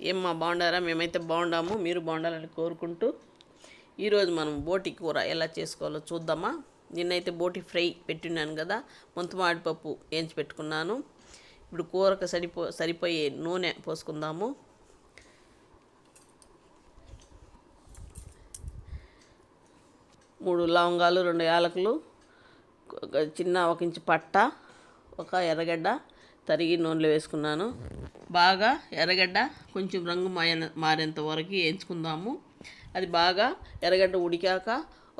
ఏమ్మా బాగుండారా? మేమైతే బాగుండాము, మీరు బాగుండాలని కోరుకుంటూ ఈరోజు మనం బోటి కూర ఎలా చేసుకోవాలో చూద్దామా. నిన్నైతే బోటి ఫ్రై పెట్టున్నాను కదా, ముంతమాడిపప్పు వేయించి పెట్టుకున్నాను. ఇప్పుడు కూరకు సరిపోయే నూనె పోసుకుందాము. మూడు లవంగాలు, 2 యాలకులు, ఒక ఇంచు పట్ట, ఒక ఎర్రగడ్డ తరిగి నూనెలో వేసుకున్నాను. బాగా ఎర్రగడ్డ కొంచెం రంగు మారేంత వరకు వేయించుకుందాము. అది బాగా ఎర్రగడ్డ ఉడికాక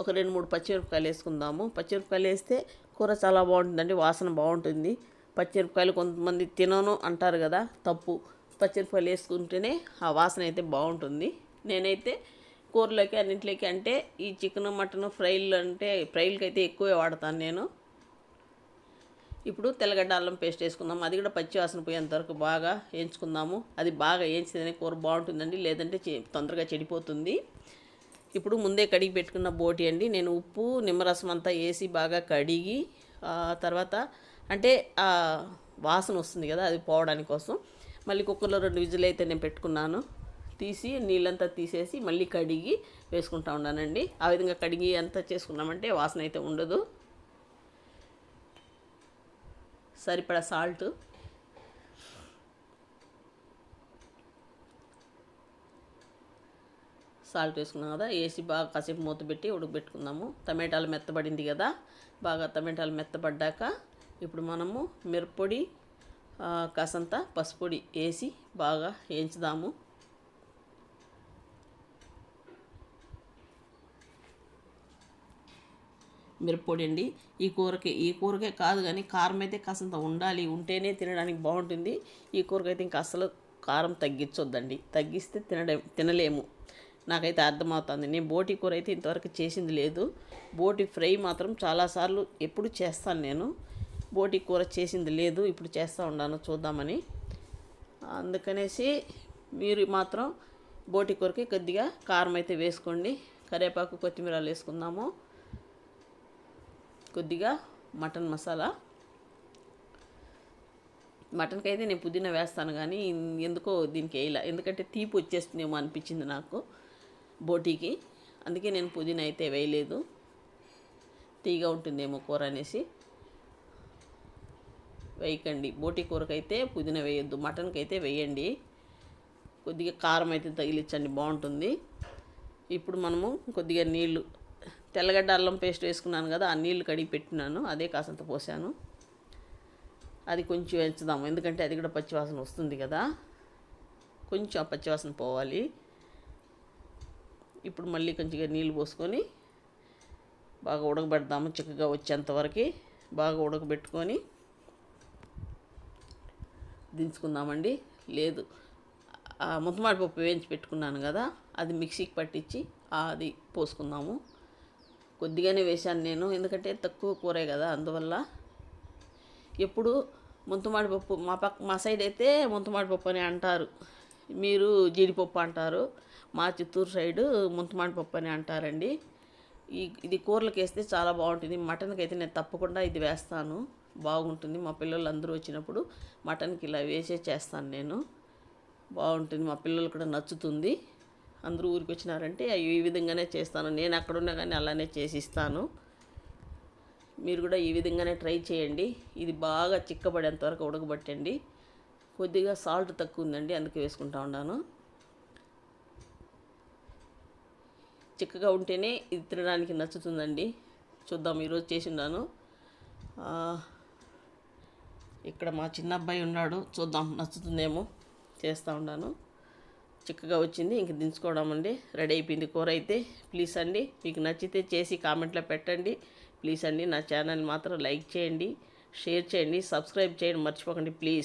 ఒక 2-3 పచ్చిమిరపకాయలు వేసుకుందాము. పచ్చిమిరపకాయలు వేస్తే కూర చాలా బాగుంటుందండి, వాసన బాగుంటుంది. పచ్చిమిరపకాయలు కొంతమంది తినను అంటారు కదా, తప్పు. పచ్చిమిరపకాయలు వేసుకుంటేనే ఆ వాసన అయితే బాగుంటుంది. నేనైతే కూరలోకి అన్నింటిలోకి అంటే ఈ చికెన్ మటన్ ఫ్రైలకి అయితే ఎక్కువే వాడతాను నేను. ఇప్పుడు తెల్లగడ్డ అల్లం పేస్ట్ వేసుకుందాం. అది కూడా పచ్చి వాసన పోయేంత వరకు బాగా వేయించుకుందాము. అది బాగా వేయించితేనే కూర బాగుంటుందండి, లేదంటే తొందరగా చెడిపోతుంది. ఇప్పుడు ముందే కడిగి పెట్టుకున్న బోటి అండి. నేను ఉప్పు నిమ్మరసం అంతా వేసి బాగా కడిగి తర్వాత అంటే వాసన వస్తుంది కదా, అది పోవడానికి కోసం మళ్ళీ కుక్కర్లో 2 విజిల్ అయితే నేను పెట్టుకున్నాను. తీసి నీళ్ళంతా తీసేసి మళ్ళీ కడిగి వేసుకుంటా ఉన్నానండి. ఆ విధంగా కడిగి అంతా చేసుకున్నామంటే వాసన అయితే ఉండదు. సరిపడా సాల్ట్, వేసుకున్నాం కదా, వేసి బాగా కాసేపు మూత పెట్టి ఉడకబెట్టుకుందాము. టమాటాలు మెత్తబడింది కదా, బాగా టమాటాలు మెత్తబడ్డాక ఇప్పుడు మనము మిరప్పొడి, కాసంత పసుపొడి వేసి బాగా వేయించుదాము. మిరప్పొడి అండి. ఈ కూరకే కాదు కానీ కారం అయితే కాసంత ఉండాలి, ఉంటేనే తినడానికి బాగుంటుంది. ఈ కూరకైతే ఇంకా అసలు కారం తగ్గించొద్దండి, తగ్గిస్తే తినలేము. నాకైతే అర్థమవుతుంది. నేను బోటి కూర అయితే ఇంతవరకు చేసింది లేదు. బోటి ఫ్రై మాత్రం చాలాసార్లు ఎప్పుడు చేస్తాను నేను. బోటి కూర చేసింది లేదు, ఇప్పుడు చేస్తూ ఉన్నాను చూద్దామని. అందుకనేసి మీరు మాత్రం బోటి కూరకి కొద్దిగా కారం అయితే వేసుకోండి. కరివేపాకు, కొత్తిమీర వేసుకుందాము. కొద్దిగా మటన్ మసాలా. మటన్కి అయితే నేను పుదీనా వేస్తాను కానీ ఎందుకో దీనికి వేయాల, ఎందుకంటే తీపి వచ్చేస్తుందేమో అనిపించింది నాకు బోటీకి. అందుకే నేను పుదీనా అయితే వేయలేదు, తీగా ఉంటుందేమో కూర అనేసి. వేయకండి, బోటీ కూరకైతే పుదీనా వేయొద్దు, మటన్కి అయితే వేయండి. కొద్దిగా కారం అయితే తగిలించండి, బాగుంటుంది. ఇప్పుడు మనము కొద్దిగా నీళ్ళు, తెల్లగడ్డ అల్లం పేస్ట్ వేసుకున్నాను కదా, ఆ నీళ్ళు కడిగి పెట్టినాను, అదే కాసంత పోసాను. అది కొంచెం వేయించుదాము, ఎందుకంటే అది కూడా పచ్చివాసన వస్తుంది కదా, కొంచెం ఆ పచ్చివాసన పోవాలి. ఇప్పుడు మళ్ళీ కొంచెంగా నీళ్ళు పోసుకొని బాగా ఉడకబెడదాము. చిక్కగా వచ్చేంతవరకు బాగా ఉడకబెట్టుకొని దించుకుందామండి. లేదు, ముంతమాడిపప్పు వేయించి పెట్టుకున్నాను కదా, అది మిక్సీకి పట్టించి అది పోసుకుందాము. కొద్దిగానే వేశాను నేను, ఎందుకంటే తక్కువ కూరే కదా, అందువల్ల. ఎప్పుడు ముంతమాడిపప్పు మా సైడ్ అయితే ముంతమాడిపప్పు అని అంటారు, మీరు జీడిపప్పు అంటారు. మా చిత్తూరు సైడు ముంతమాడిపప్పు అని అంటారండి. ఇది కూరలకు వేస్తే చాలా బాగుంటుంది. మటన్కి అయితే నేను తప్పకుండా ఇది వేస్తాను, బాగుంటుంది. మా పిల్లలు అందరూ వచ్చినప్పుడు మటన్కి ఇలా వేసే చేస్తాను నేను, బాగుంటుంది. మా పిల్లలు కూడా నచ్చుతుంది. అందరూ ఊరికి వచ్చినారంటే ఈ విధంగానే చేస్తాను. నేను అక్కడున్నా కానీ అలానే చేసిస్తాను. మీరు కూడా ఈ విధంగానే ట్రై చేయండి. ఇది బాగా చిక్కబడేంతవరకు ఉడకబట్టండి. కొద్దిగా సాల్ట్ తక్కువ ఉందండి, అందుకే వేసుకుంటా ఉన్నాను. చిక్కగా ఉంటేనే ఇది తినడానికి నచ్చుతుందండి. చూద్దాం, ఈరోజు చేసిన్నాను. ఇక్కడ మా చిన్న అబ్బాయి ఉన్నాడు, చూద్దాం నచ్చుతుందేమో, చేస్తూ ఉన్నాను. చిక్కగా వచ్చింది, ఇంక దించుకోవడం అండి. రెడీ అయిపోయింది కూర అయితే. ప్లీజ్ అండి, మీకు నచ్చితే చేసి కామెంట్లో పెట్టండి. ప్లీజ్ అండి, నా ఛానల్ మాత్రం లైక్ చేయండి, షేర్ చేయండి, సబ్స్క్రైబ్ చేయండి మర్చిపోకండి ప్లీజ్.